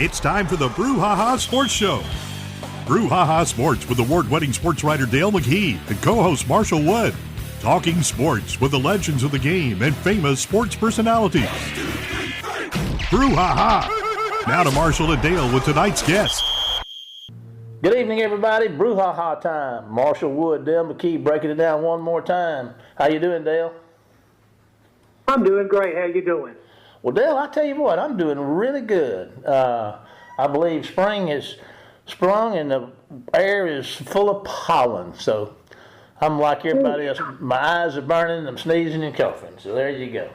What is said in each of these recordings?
It's time for the Brouhaha Sports Show. Brouhaha Sports with award-winning sports writer Dale McKee and co-host Marshall Wood. Talking sports with the legends of the game and famous sports personalities. Brouhaha. Now to Marshall and Dale with tonight's guest. Good evening, everybody. Brouhaha time. Marshall Wood, Dale McKee, breaking it down one more time. How you doing, Dale? I'm doing great. How you doing? Well, Dale, I tell you what, I'm doing really good. I believe spring has sprung and the air is full of pollen. So I'm like everybody else. My eyes are burning. I'm sneezing and coughing. So there you go.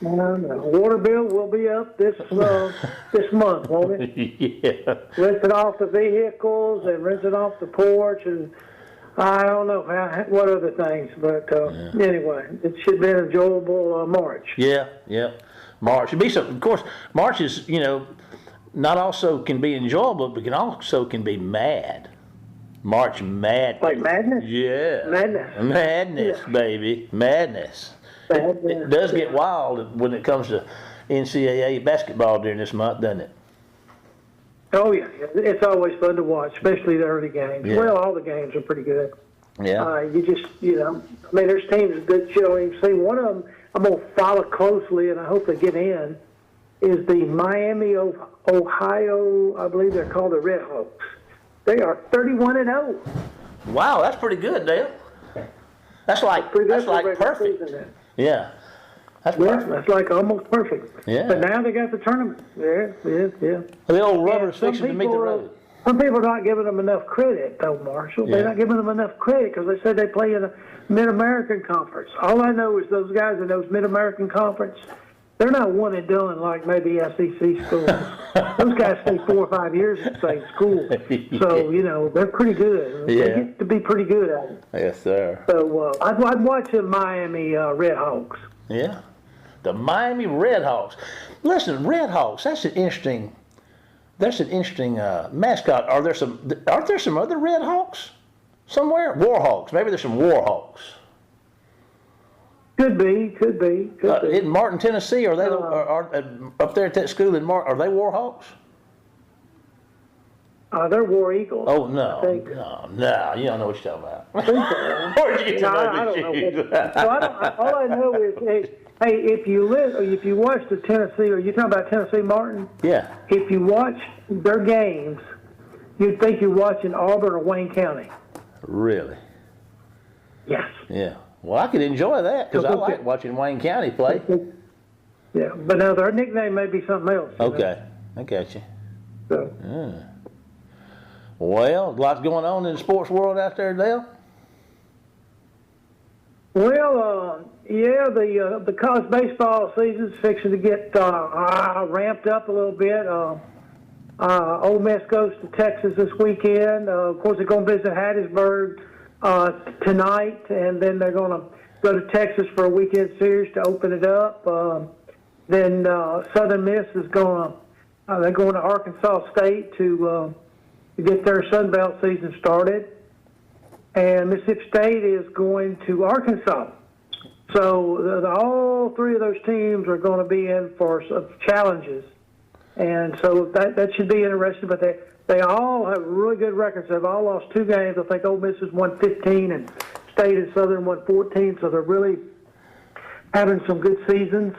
The water bill will be up this month, won't it? Yeah. Rinsing off the vehicles and rinsing off the porch, and I don't know what other things. But anyway, it should be an enjoyable March. Yeah. March should be something. Of course, March is, not also can be enjoyable, but can be mad. March madness. Like madness? Yeah. Madness, yeah. Baby. Madness. It does get wild when it comes to NCAA basketball during this month, doesn't it? Oh, yeah. It's always fun to watch, especially the early games. Yeah. Well, all the games are pretty good. Yeah. There's teams that you don't even see. One of them I'm going to follow closely, and I hope they get in, is the Miami, Ohio, I believe they're called the Red Hawks. They are 31-0. Wow, that's pretty good, Dale. That's like perfect. Yeah. That's perfect. That's like almost perfect. Yeah. But now they got the tournament. Yeah. The old rubber's fixing to meet the road. Some people are not giving them enough credit, though, Marshall. Yeah. They're not giving them enough credit because they said they play in a Mid-American Conference. All I know is those guys in those Mid-American Conference, they're not one and done like maybe SEC schools. Those guys stay 4 or 5 years at the same school. So, they're pretty good. Yeah. They get to be pretty good at it. Yes, sir. So I'd watch the Miami Red Hawks. Yeah. The Miami Red Hawks. Listen, Red Hawks, that's an interesting mascot. Aren't there some other Red Hawks somewhere? Warhawks. Maybe there's some Warhawks. Could be. In Martin, Tennessee, are they up there at that school in Martin? Are they Warhawks? They're War Eagles. Oh no, you don't know what you're talking about. I think so. Where'd you get to know these shoes? All I know is, hey, if you watch the Tennessee, or you talking about Tennessee Martin? Yeah. If you watch their games, you'd think you're watching Auburn or Wayne County. Really? Yes. Yeah. Well, I could enjoy that because I like watching Wayne County play. Yeah, but now their nickname may be something else. Okay, I got you. So. Well, lots going on in the sports world out there, Dale. Well, the college baseball season's fixing to get ramped up a little bit. Ole Miss goes to Texas this weekend. Of course, they're going to visit Hattiesburg tonight, and then they're going to go to Texas for a weekend series to open it up. Then Southern Miss is they're going to Arkansas State to get their Sun Belt season started. And Mississippi State is going to Arkansas. So all three of those teams are going to be in for some challenges. And so that should be interesting. But they all have really good records. They've all lost 2 games. I think Ole Miss has won 15 and State and Southern won 14. So they're really having some good seasons.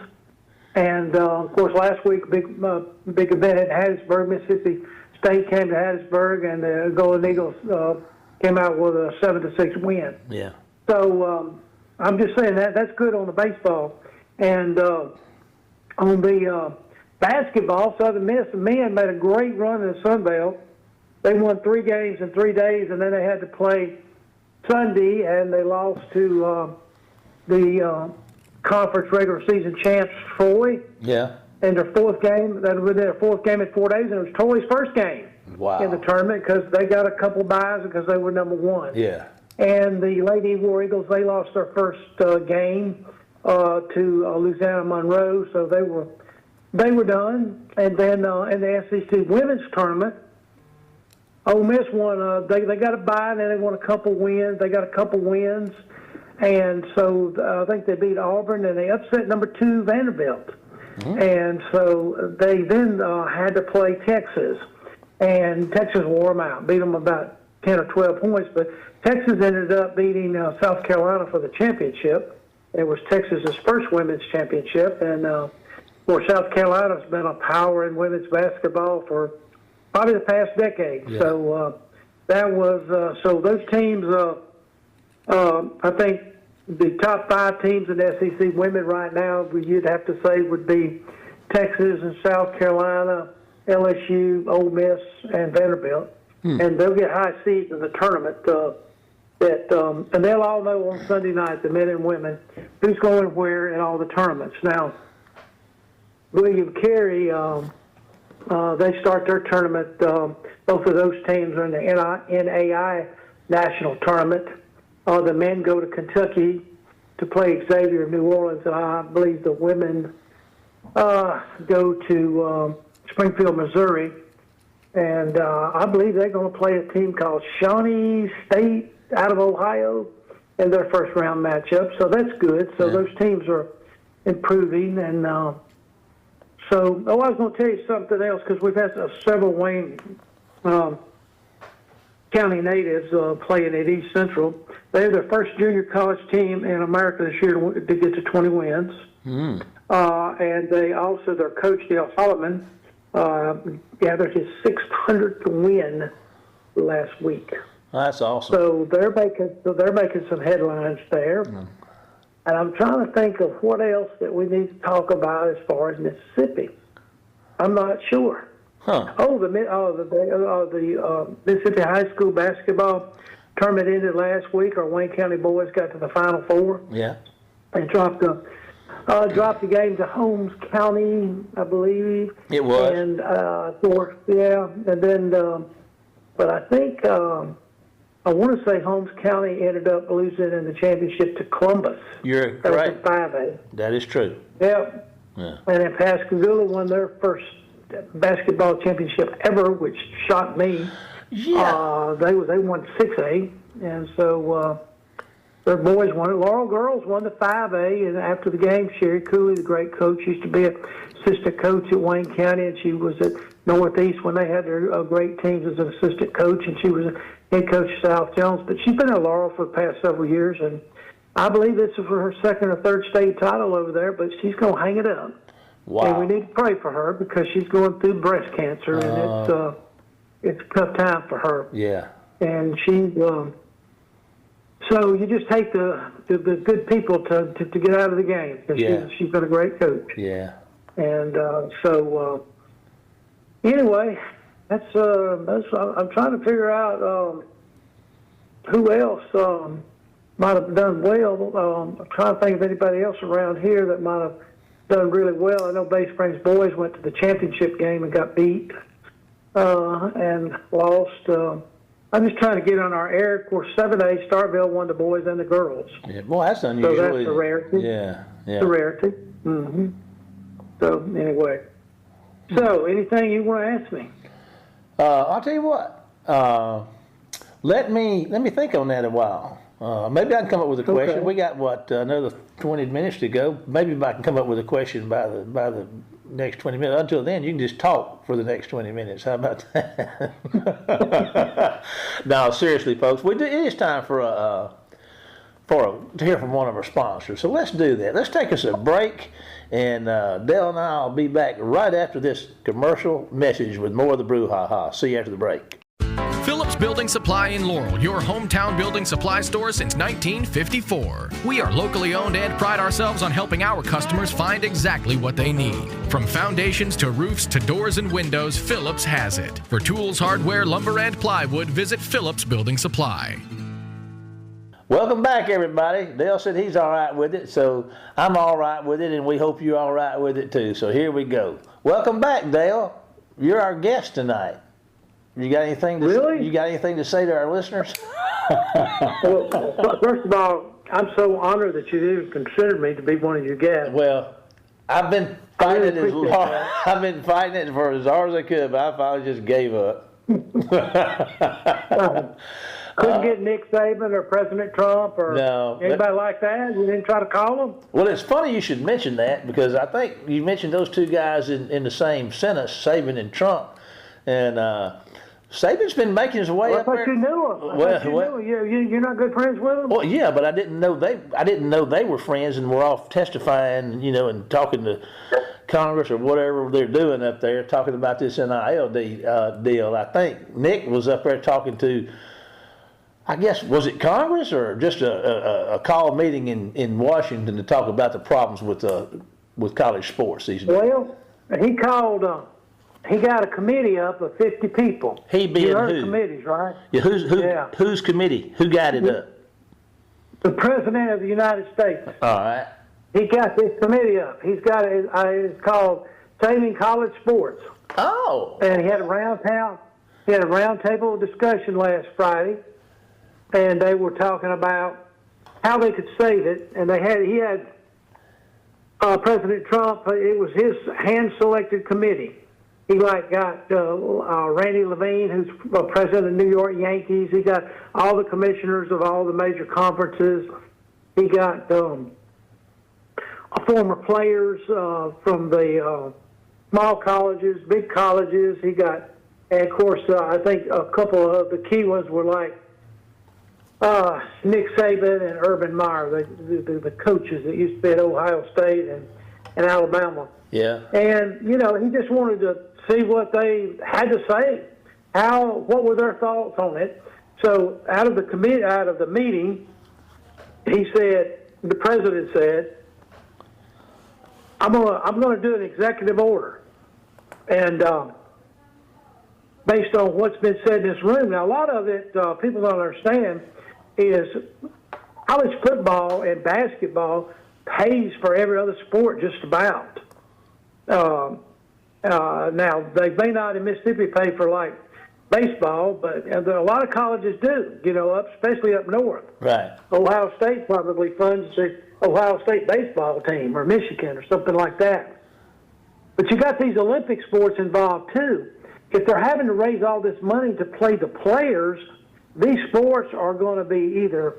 And, of course, last week, big event at Hattiesburg. Mississippi State came to Hattiesburg, and the Golden Eagles came out with a 7-6 win. Yeah. So I'm just saying that's good on the baseball. And on the basketball, Southern Miss, the men made a great run in the Sun Belt. They won 3 games in 3 days, and then they had to play Sunday, and they lost to the conference regular season champs, Troy. Yeah. In their 4th game. That was their 4th game in 4 days, and it was Troy's first game in the tournament because they got a couple byes because they were number 1. Yeah. And the Lady War Eagles, they lost their first game to Louisiana Monroe, so they were done. And then in the SEC women's tournament, Ole Miss won. They got a bye, and then they won a couple wins. They got a couple wins, and so I think they beat Auburn, and they upset number 2 Vanderbilt. And so they then had to play Texas, and Texas wore them out, beat them about 10 or 12 points, but Texas ended up beating South Carolina for the championship. It was Texas's first women's championship, and where South Carolina's been a power in women's basketball for probably the past decade. Yeah. So that was so those teams. I think the top 5 teams in the SEC women right now, you'd have to say, would be Texas and South Carolina, LSU, Ole Miss, and Vanderbilt. And they'll get high seeds in the tournament. And they'll all know on Sunday night, the men and women, who's going where in all the tournaments. Now, William Carey, they start their tournament. Both of those teams are in the NAI national tournament. The men go to Kentucky to play Xavier of New Orleans, and I believe the women go to Springfield, Missouri. And I believe they're going to play a team called Shawnee State out of Ohio in their first-round matchup. So that's good. So those teams are improving. And I was going to tell you something else, because we've had several Wayne County natives playing at East Central. They're the first junior college team in America this year to get to 20 wins. And they also, their coach, Dale Solomon, gathered his 600th win last week. That's awesome. So they're making some headlines there. And I'm trying to think of what else that we need to talk about as far as Mississippi. I'm not sure. Oh, the Mississippi High School basketball tournament ended last week. Our Wayne County boys got to the Final Four. Yeah. And dropped the game to Holmes County, I believe. It was. And and then, but I think I want to say Holmes County ended up losing in the championship to Columbus. You're right. 5A. That is true. Yep. Yeah. And then Pascagoula won their first basketball championship ever, which shocked me. Yeah. They won 6A, and so their boys won it. Laurel girls won the 5A, and after the game, Sherry Cooley, the great coach, used to be an assistant coach at Wayne County, and she was at Northeast when they had their great teams as an assistant coach, and she was a head coach at South Jones. But she's been at Laurel for the past several years, and I believe this is for her second or third state title over there, but she's going to hang it up. Wow. And we need to pray for her because she's going through breast cancer, and it's a tough time for her. Yeah. And she's so you just take the good people to get out of the game, because she's been a great coach. Yeah. And anyway, that's I'm trying to figure out who else might have done well. I'm trying to think of anybody else around here that might have done really well. I know Bay Springs boys went to the championship game and got beat and lost. I'm just trying to get on our air. Of course, 7A, Starkville won the boys and the girls. Yeah, boy, that's unusual. So that's a rarity. Yeah. It's a rarity. Mm-hmm. So anyway, anything you want to ask me? I'll tell you what. Let me think on that a while. Maybe I can come up with a question. Okay. We got another 20 minutes to go. Maybe I can come up with a question by the next 20 minutes. Until then, you can just talk for the next 20 minutes. How about that? No, seriously, folks, it is time to hear from one of our sponsors. So let's do that. Let's take us a break, and Dale and I will be back right after this commercial message with more of the Brouhaha. See you after the break. Phillips Building Supply in Laurel, your hometown building supply store since 1954. We are locally owned and pride ourselves on helping our customers find exactly what they need. From foundations to roofs to doors and windows, Phillips has it. For tools, hardware, lumber, and plywood, visit Phillips Building Supply. Welcome back, everybody. Dale said he's all right with it, so I'm all right with it, and we hope you're all right with it too. So here we go. Welcome back, Dale. You're our guest tonight. You got anything to say to our listeners? Well, first of all, I'm so honored that you even considered me to be one of your guests. Well, I've been fighting it for as hard as I could, but I finally just gave up. Couldn't get Nick Saban or President Trump or anybody like that? You didn't try to call them? Well, it's funny you should mention that because I think you mentioned those two guys in the same sentence, Saban and Trump. And Saban's been making his way up there. I thought you knew him. You're not good friends with him? Well, yeah, but I didn't know they were friends and were off testifying, and talking to Congress or whatever they're doing up there, talking about this NIL deal. I think Nick was up there talking to, I guess, was it Congress or just a call meeting in Washington to talk about the problems with college sports these days? Well, he called. He got a committee up of 50 people. He being you heard who? Committees, right? Yeah, whose committee? Who got it up? The President of the United States. All right. He got this committee up. He's got it. It's called Saving College Sports. Oh. And he had a roundtable discussion last Friday, and they were talking about how they could save it. And he had President Trump. It was his hand-selected committee. He got Randy Levine, who's president of the New York Yankees. He got all the commissioners of all the major conferences. He got former players from the small colleges, big colleges. He got, and of course, I think a couple of the key ones were like Nick Saban and Urban Meyer, the coaches that used to be at Ohio State and Alabama. Yeah. And, he just wanted to see what they had to say. What were their thoughts on it? So out of the meeting, the president said, I'm gonna do an executive order. And based on what's been said in this room, now a lot of it people don't understand is college football and basketball pays for every other sport just about. Now, they may not in Mississippi pay for, like, baseball, but a lot of colleges do, especially up north. Right. Ohio State probably funds the Ohio State baseball team or Michigan or something like that. But you got these Olympic sports involved, too. If they're having to raise all this money to play the players, these sports are going to be either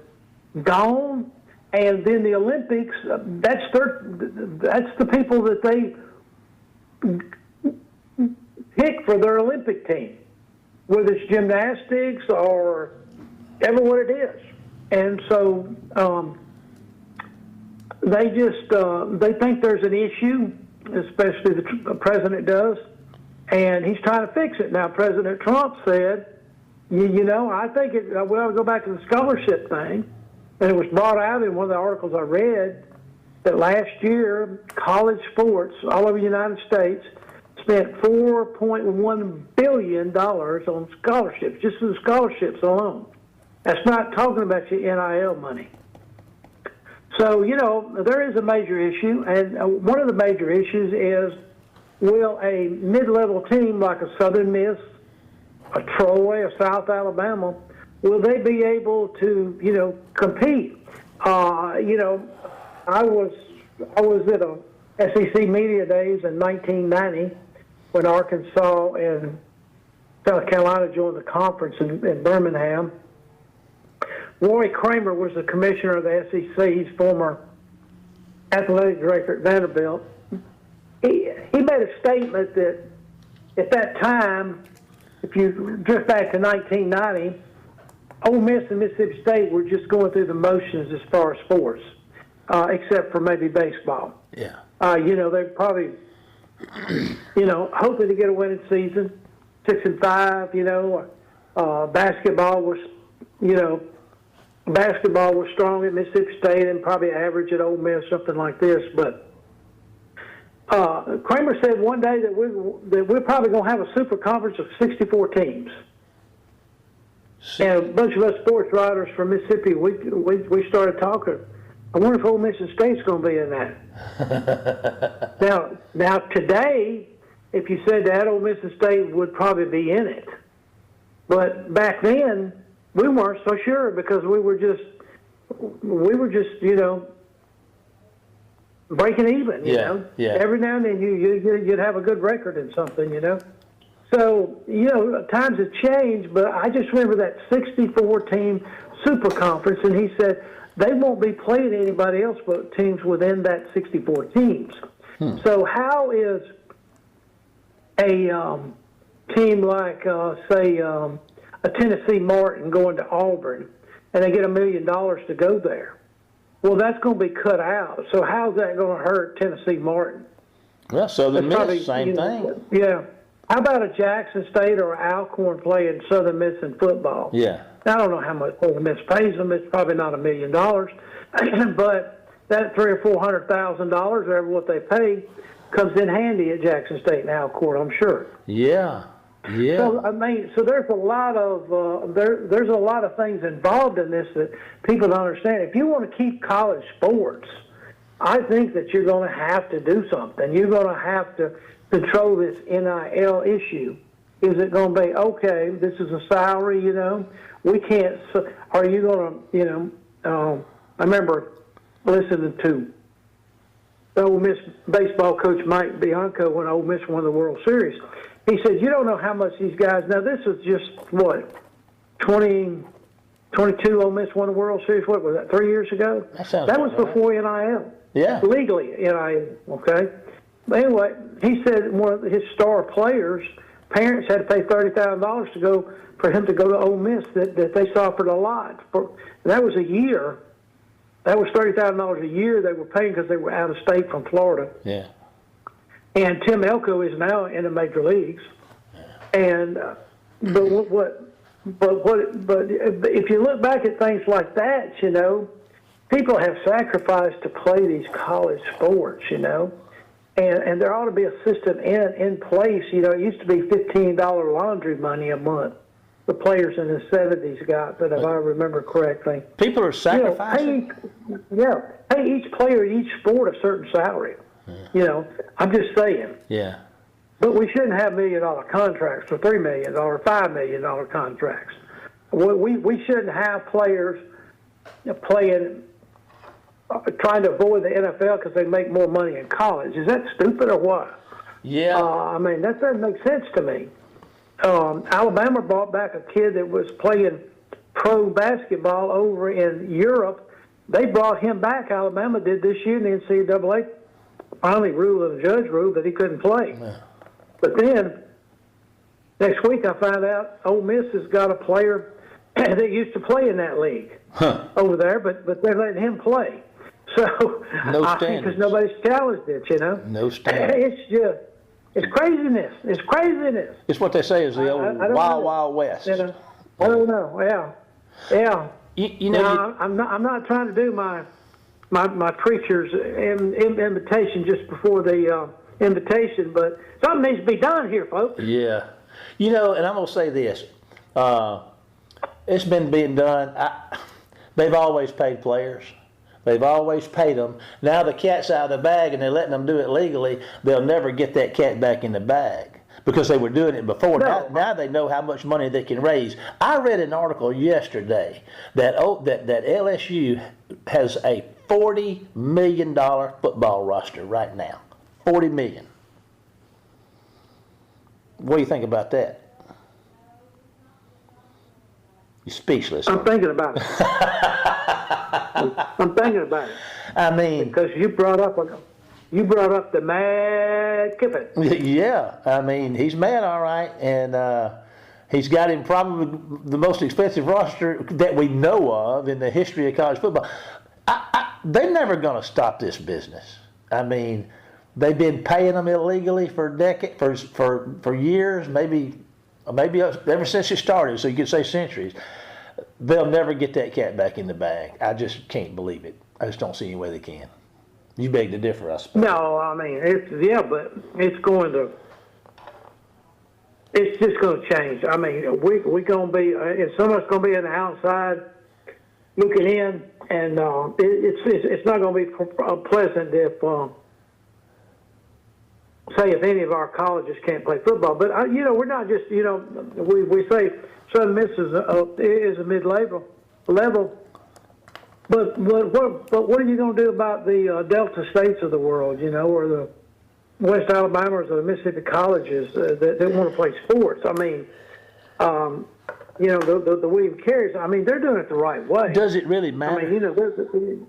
gone, and then the Olympics, that's the people that they pick for their Olympic team, whether it's gymnastics or ever what it is. And so they think there's an issue, especially the president does, and he's trying to fix it. Now, President Trump said, I think we ought to go back to the scholarship thing. And it was brought out in one of the articles I read that last year, college sports all over the United States spent $4.1 billion on scholarships, just for the scholarships alone. That's not talking about your NIL money. So, there is a major issue, and one of the major issues is, will a mid-level team like a Southern Miss, a Troy, a South Alabama, will they be able to, compete? I was at a SEC Media Days in 1990 when Arkansas and South Carolina joined the conference in Birmingham. Roy Kramer was the commissioner of the SEC. He's former athletic director at Vanderbilt. He made a statement that at that time, if you drift back to 1990, Ole Miss and Mississippi State were just going through the motions as far as sports, except for maybe baseball. Yeah. They're probably, hoping to get a winning season, 6-5. Basketball was strong at Mississippi State and probably average at Ole Miss, something like this. But Kramer said one day that we're probably going to have a super conference of 64 teams. And a bunch of us sports writers from Mississippi, we started talking. I wonder if Ole Miss State's going to be in that. now today, if you said that, Ole Miss State would probably be in it. But back then, we weren't so sure because we were just breaking even. Yeah. Every now and then you'd have a good record in something. So, times have changed, but I just remember that 64-team super conference, and he said they won't be playing anybody else but teams within that 64 teams. So how is a team like, say, a Tennessee Martin going to Auburn, and they get $1 million to go there? Well, that's going to be cut out. So how's that going to hurt Tennessee Martin? Well, Southern Miss, same thing. Yeah. How about a Jackson State or Alcorn playing Southern Miss in football? Yeah. I don't know how much Southern Miss pays them. It's probably not $1 million, but that $300,000 or $400,000, whatever what they pay, comes in handy at Jackson State and Alcorn, I'm sure. Yeah. Yeah. So there's a lot of there's a lot of things involved in this that people don't understand. If you want to keep college sports, I think that you're going to have to do something. You're going to have to control this NIL issue. Is it going to be, okay, this is a salary, we can't, are you going to, I remember listening to the Ole Miss baseball coach Mike Bianco when Ole Miss won the World Series. He said, you don't know how much these guys, now this was just, 22 Ole Miss won the World Series, what was that, 3 years ago? That was before NIL. Yeah. Legally, NIL, okay? But anyway, he said one of his star players, parents had to pay $30,000 to go for him to go to Ole Miss, that they suffered a lot. And that was a year. That was $30,000 a year they were paying because they were out of state from Florida. Yeah. And Tim Elko is now in the major leagues. And but if you look back at things like that, people have sacrificed to play these college sports, and there ought to be a system in place. It used to be $15 laundry money a month. The players in the 70s got that, if I remember correctly. People are sacrificing. Pay each player in each sport a certain salary. I'm just saying. Yeah. But we shouldn't have $1 million contracts or $3 million or $5 million contracts. We shouldn't have players playing, trying to avoid the NFL because they make more money in college. Is that stupid or what? Yeah. That doesn't make sense to me. Alabama brought back a kid that was playing pro basketball over in Europe. They brought him back. Alabama did this year, and the NCAA finally ruled, and the judge ruled that he couldn't play. Yeah. But then next week I found out Ole Miss has got a player that used to play in that league over there, but they're letting him play. So I think because nobody's challenged it, No standards. It's craziness. It's craziness. It's what they say is the old Wild West. I don't know. Yeah. I'm not trying to do my preacher's invitation just before the invitation, but something needs to be done here, folks. Yeah. And I'm going to say this. It's been being done. They've always paid players. They've always paid them. Now the cat's out of the bag and they're letting them do it legally. They'll never get that cat back in the bag because they were doing it before. No. Now they know how much money they can raise. I read an article yesterday that LSU has a $40 million football roster right now. $40 million. What do you think about that? You're speechless. I'm thinking about it. I'm thinking about it. I mean, because you brought up the Mad Kiffin. Yeah, I mean he's mad, all right, and he's got him probably the most expensive roster that we know of in the history of college football. They're never going to stop this business. I mean, they've been paying them illegally for decades, for years, maybe ever since it started. So you could say centuries. They'll never get that cat back in the bag. I just can't believe it. I just don't see any way they can. You beg to differ, I suppose. No, I mean but it's just going to change. I mean, we're going to be, and someone's going to be on the outside looking in, and it's not going to be pleasant if, say, if any of our colleges can't play football. But we're not just, we say Southern Miss is a mid-level, but what are you going to do about the Delta states of the world, or West Alabamers or the Mississippi colleges that want to play sports. I mean, the William Carys, I mean, they're doing it the right way. Does it really matter? I mean,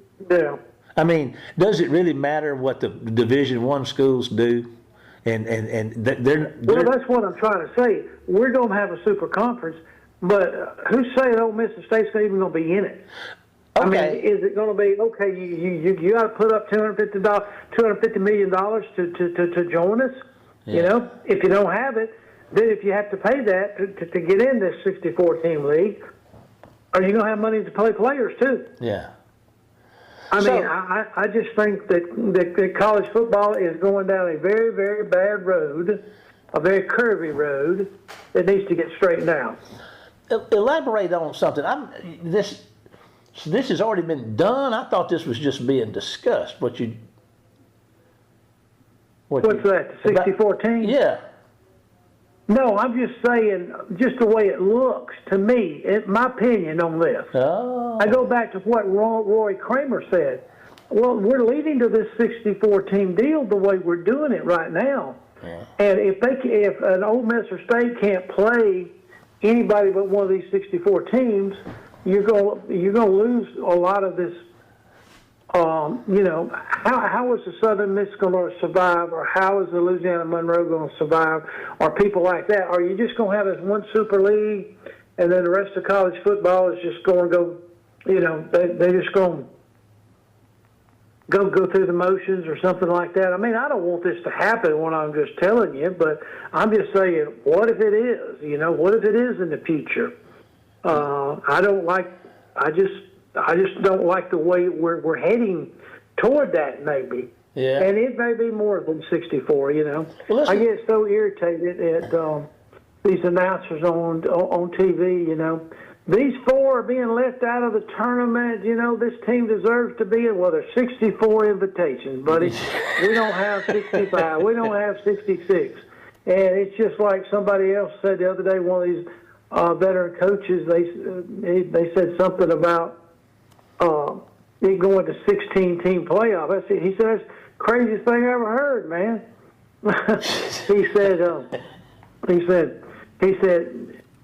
I mean, does it really matter what the Division I schools do? And they're well, that's what I'm trying to say. We're going to have a super conference, but who's saying Ole Miss and State's even going to be in it? Okay. I mean, is it going to be okay? You got to put up $250 million to join us. Yeah. You know, if you don't have it, then if you have to pay that to get in this 64-team league, are you going to have money to pay players too? Yeah. I mean, I just think that college football is going down a very, very bad road, a very curvy road that needs to get straightened out. Elaborate on something. This has already been done. I thought this was just being discussed. What's that? The 64 teams? Yeah. No, I'm just saying, just the way it looks to me, my opinion on this. Oh. I go back to what Roy Kramer said. Well, we're leading to this 64-team deal the way we're doing it right now. Yeah. And if an Ole Miss or State can't play anybody but one of these 64 teams, you're going to lose a lot of this. How is the Southern Miss going to survive, or how is the Louisiana Monroe going to survive, or people like that? Are you just going to have this one super league, and then the rest of college football is just going to go, they're just going to go through the motions or something like that? I mean, I don't want this to happen when I'm just telling you, but I'm just saying, what if it is? What if it is in the future? I just don't like the way we're heading toward that, maybe. Yeah. And it may be more than 64, Well, I get so irritated at these announcers on TV, These 4 are being left out of the tournament. This team deserves to be in. Well, there's 64 invitations, buddy. We don't have 65. We don't have 66. And it's just like somebody else said the other day, one of these veteran coaches, they said something about it going to 16-team playoff. He said, that's the craziest thing I ever heard, man. He said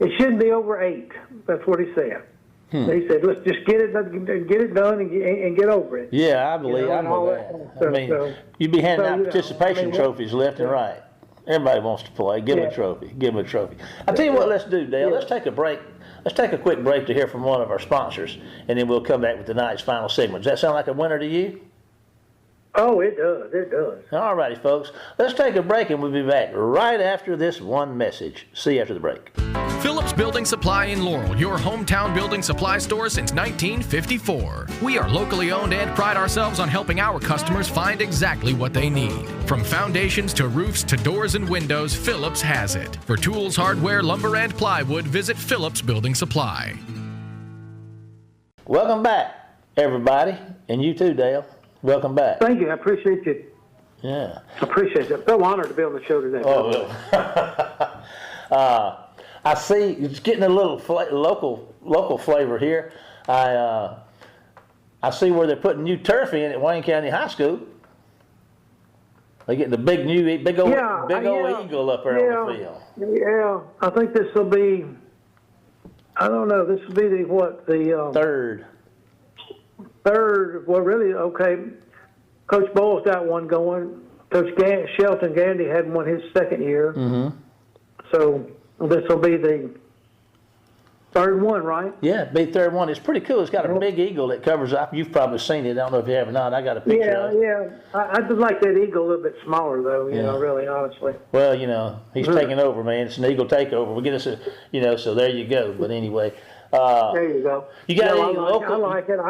it shouldn't be over 8. That's what he said. He said, let's just get it done and get over it. Yeah, I believe that. I mean, you'd be handing out participation trophies left and right. Everybody wants to play. Give them a trophy. Give them a trophy. I'll tell you what, let's do, Dale. Let's take a break. Let's take a quick break to hear from one of our sponsors, and then we'll come back with tonight's final segment. Does that sound like a winner to you? Oh, it does. It does. All righty, folks. Let's take a break, and we'll be back right after this one message. See you after the break. Phillips Building Supply in Laurel, your hometown building supply store since 1954. We are locally owned and pride ourselves on helping our customers find exactly what they need. From foundations to roofs to doors and windows, Phillips has it. For tools, hardware, lumber, and plywood, visit Phillips Building Supply. Welcome back, everybody, and you too, Dale. Welcome back. Thank you. I appreciate you. Yeah. I appreciate it. So honored to be on the show today. I see it's getting a little local flavor here. I see where they're putting new turf in at Wayne County High School. They get the big old eagle up there on the field. Yeah, I think this will be. I don't know. This will be the third. Third. Well, really, okay. Coach Bowles got one going. Coach Shelton Gandy had one his second year. Mm-hmm. So this will be the third one, right? Yeah, big third one. It's pretty cool. It's got a big eagle that covers up. You've probably seen it. I don't know if you have or not. I got a picture of it. Yeah. I just like that eagle a little bit smaller, though, really, honestly. Well, he's taking over, man. It's an eagle takeover. We get us so there you go. But anyway. There you go. You got any local? I like it.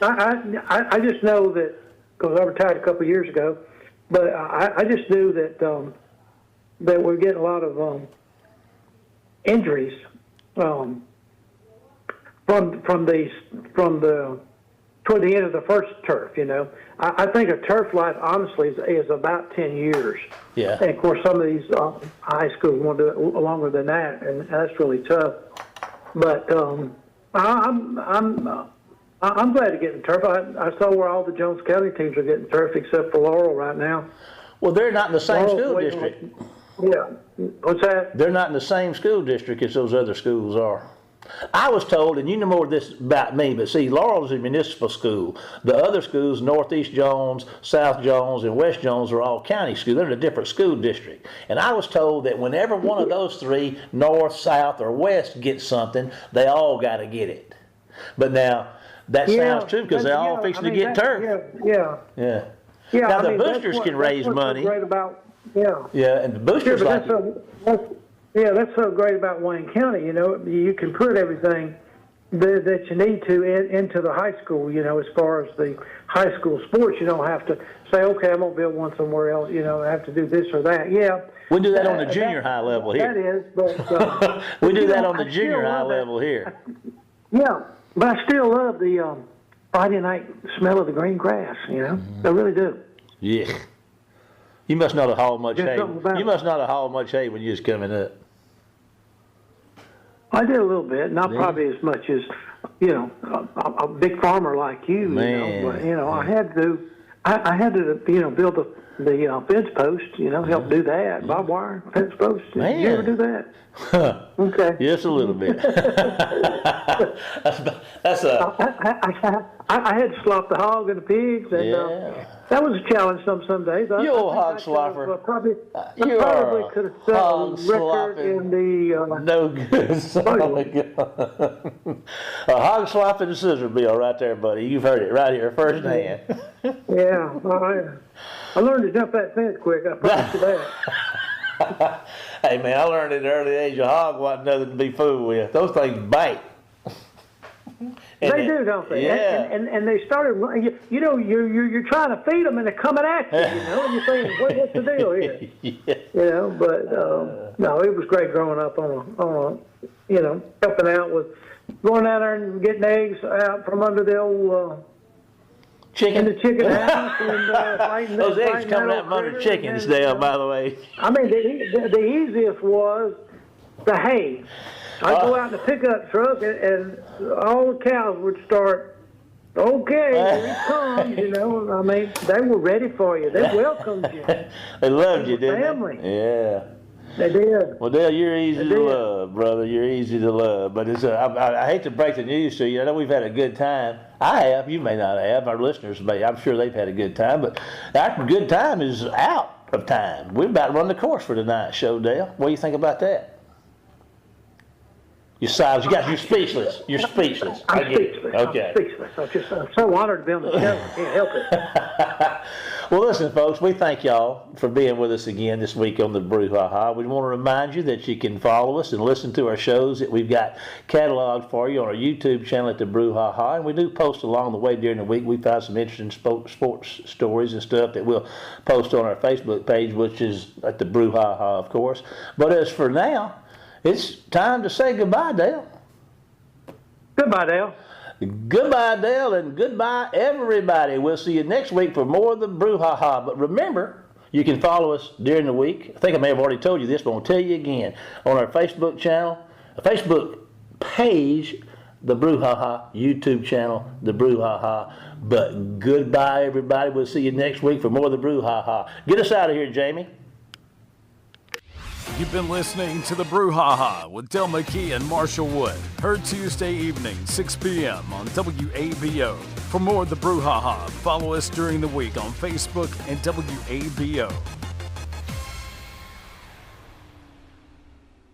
I just know that, because I retired a couple of years ago, but I just knew that that we're getting a lot of injuries from toward the end of the first turf. I think a turf life honestly is about 10 years. Yeah. And of course, some of these high schools want to do it longer than that, and that's really tough. But I'm glad to get in turf. I saw where all the Jones County teams are getting turf except for Laurel right now. Well, they're not in the same school wait, district. Yeah. What's that? They're not in the same school district as those other schools are. I was told, and you know more of this about me, but see, Laurel is a municipal school. The other schools, Northeast Jones, South Jones, and West Jones, are all county schools. They're in a different school district. And I was told that whenever one of those three, North, South, or West, gets something, they all got to get it. But now, that sounds true because they're all fixing to get turf. Yeah. Now, the boosters can raise money. Great about, Yeah, and the boosters like that's so great about Wayne County. You know, you can put everything that you need to into the high school. You know, as far as the high school sports, you don't have to say, okay, I'm gonna build one somewhere else. You know, I have to do this or that. Yeah, we do that on the junior high level here. That is, but we do that on the junior high level here. Yeah, but I still love the Friday night smell of the green grass. You know, I really do. Yeah. You must not have hauled much hay. You must not have hauled much hay when you was coming up. I did a little bit, not probably as much as, you know, a big farmer like you. Man. You know, but, you know, I had to, you know, build the fence post, you know, help do that. Barbed wire fence post. Man. Did you ever do that? Okay. Just a little bit. that's I had to slop the hog and the pigs, and that was a challenge some days. You old hog slopper. Probably could have set a record in the no good son of a gun. A hog slopping scissor bill right there, buddy. You've heard it right here firsthand. Yeah, I learned to jump that fence quick. I promise you that. Hey man, I learned at an early age a hog wasn't nothing to be fooled with. Those things bite. They do, don't they? Yeah. And they started. You know, you're trying to feed them, and they're coming at you. You know, and you're saying, what's the deal here? Yeah. You know, but no, it was great growing up on a you know, helping out with going out there and getting eggs out from under the old chicken. in the chicken house. And, those eggs coming out from under chickens, Dale. By the way. I mean, the easiest was the hay. I'd go out in the pickup truck, and all the cows would start, okay, here he comes, you know. I mean, they were ready for you. They welcomed you. They loved you, didn't family. they? Yeah. They did. Well, Dale, you're easy to love, brother. You're easy to love. But it's I hate to break the news to you. I know we've had a good time. I have. You may not have. Our listeners may. I'm sure they've had a good time. But our good time is out of time. We're about to run the course for tonight's show, Dale. What do you think about that? You're silent. You're speechless. You're speechless. I'm speechless. Okay. I'm speechless. I'm so honored to be on the show. I can't help it. Well, listen, folks, we thank y'all for being with us again this week on the Brouhaha. We want to remind you that you can follow us and listen to our shows that we've got cataloged for you on our YouTube channel at the Brouhaha. And we do post along the way during the week. We found some interesting sports stories and stuff that we'll post on our Facebook page, which is at the Brouhaha, of course. But as for now, it's time to say goodbye, Dale. Goodbye, Dale. Goodbye, Dale, and goodbye, everybody. We'll see you next week for more of the Brouhaha. But remember, you can follow us during the week. I think I may have already told you this, but I'm going to tell you again. On our Facebook channel, a Facebook page, the Brouhaha, YouTube channel, the Brouhaha. But goodbye, everybody. We'll see you next week for more of the Brouhaha. Get us out of here, Jamie. You've been listening to the Brouhaha with Del McKee and Marshall Wood. Heard Tuesday evening, 6 p.m. on WABO. For more of the Brouhaha, follow us during the week on Facebook and WABO.